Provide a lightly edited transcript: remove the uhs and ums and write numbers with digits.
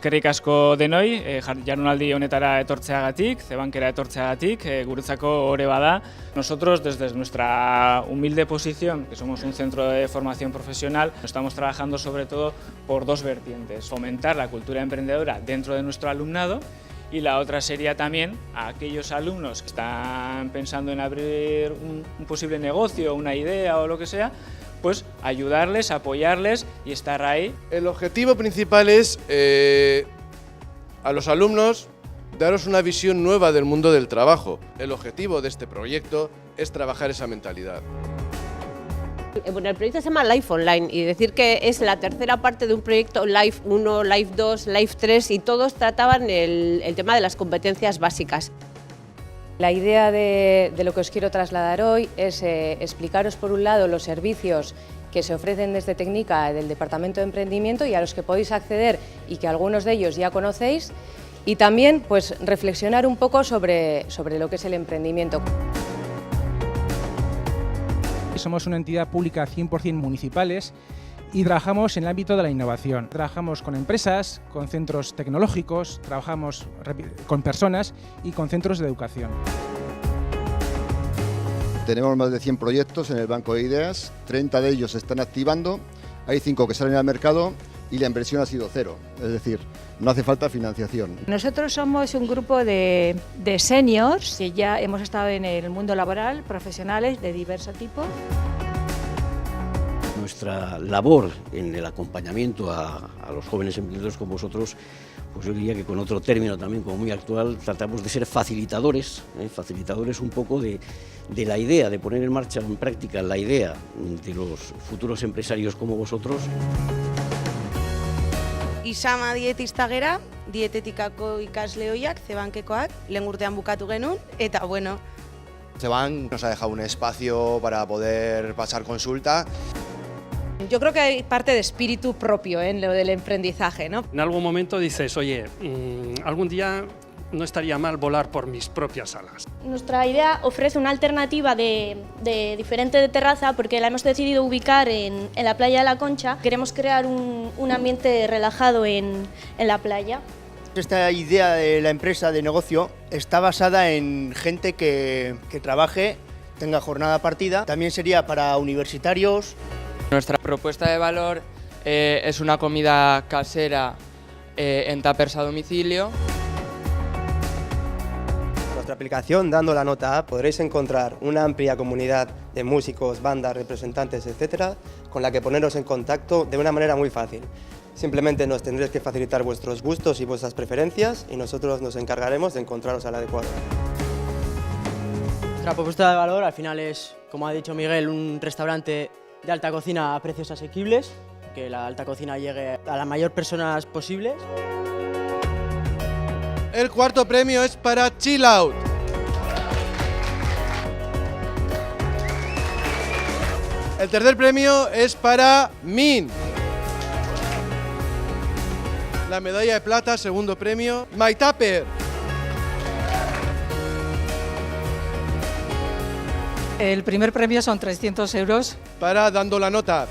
Eskerrik asko denoi, jardunaldi honetara etortzeagatik, Zebankera etortzeagatik, guretzako ohore bada. Nosotros, desde nuestra humilde posición, que somos un centro de formación profesional, estamos trabajando sobre todo por dos vertientes: fomentar la cultura emprendedora dentro de nuestro alumnado, y la otra sería también a aquellos alumnos que están pensando en abrir un posible negocio, una idea o lo que sea, pues ayudarles, apoyarles y estar ahí. El objetivo principal es a los alumnos daros una visión nueva del mundo del trabajo. El objetivo de este proyecto es trabajar esa mentalidad. Bueno, el proyecto se llama Life Online y decir que es la tercera parte de un proyecto Life 1, Life 2, Life 3 y todos trataban el tema de las competencias básicas. La idea de lo que os quiero trasladar hoy es explicaros por un lado los servicios que se ofrecen desde Tecnica del Departamento de Emprendimiento y a los que podéis acceder y que algunos de ellos ya conocéis, y también pues reflexionar un poco sobre lo que es el emprendimiento. Somos una entidad pública 100% municipales y trabajamos en el ámbito de la innovación. Trabajamos con empresas, con centros tecnológicos, trabajamos con personas y con centros de educación. Tenemos más de 100 proyectos en el banco de ideas, 30 de ellos se están activando, hay 5 que salen al mercado y la inversión ha sido cero, es decir, no hace falta financiación. Nosotros somos un grupo de seniors que ya hemos estado en el mundo laboral, profesionales de diverso tipo. Nuestra labor en el acompañamiento a los jóvenes emprendedores como vosotros, pues yo diría que con otro término también como muy actual, tratamos de ser facilitadores, facilitadores un poco de la idea, de poner en marcha, en práctica la idea de los futuros empresarios como vosotros. Isama dietista gera, dietetikako ikasle ohiak, Zebankekoak, lehen urtean bukatu genuen, eta bueno. Zebank nos ha dejado un espacio para poder pasar consulta. Yo creo que hay parte de espíritu propio en lo del emprendizaje, ¿no? En algún momento dices, oye, algún día no estaría mal volar por mis propias alas. Nuestra idea ofrece una alternativa diferente de terraza porque la hemos decidido ubicar en la playa de la Concha. Queremos crear un ambiente relajado en la playa. Esta idea de la empresa de negocio está basada en gente que trabaje, tenga jornada partida. También sería para universitarios. Nuestra propuesta de valor es una comida casera en tuppers a domicilio. En nuestra aplicación, dando la nota A, podréis encontrar una amplia comunidad de músicos, bandas, representantes, etcétera, con la que poneros en contacto de una manera muy fácil. Simplemente nos tendréis que facilitar vuestros gustos y vuestras preferencias y nosotros nos encargaremos de encontraros al adecuado. Nuestra propuesta de valor al final es, como ha dicho Miguel, un restaurante de alta cocina a precios asequibles, que la alta cocina llegue a la mayor personas posibles. El cuarto premio es para Chill Out. El tercer premio es para Min. La medalla de plata, segundo premio, My Tupper. El primer premio son 300 euros. Para Dando la Nota.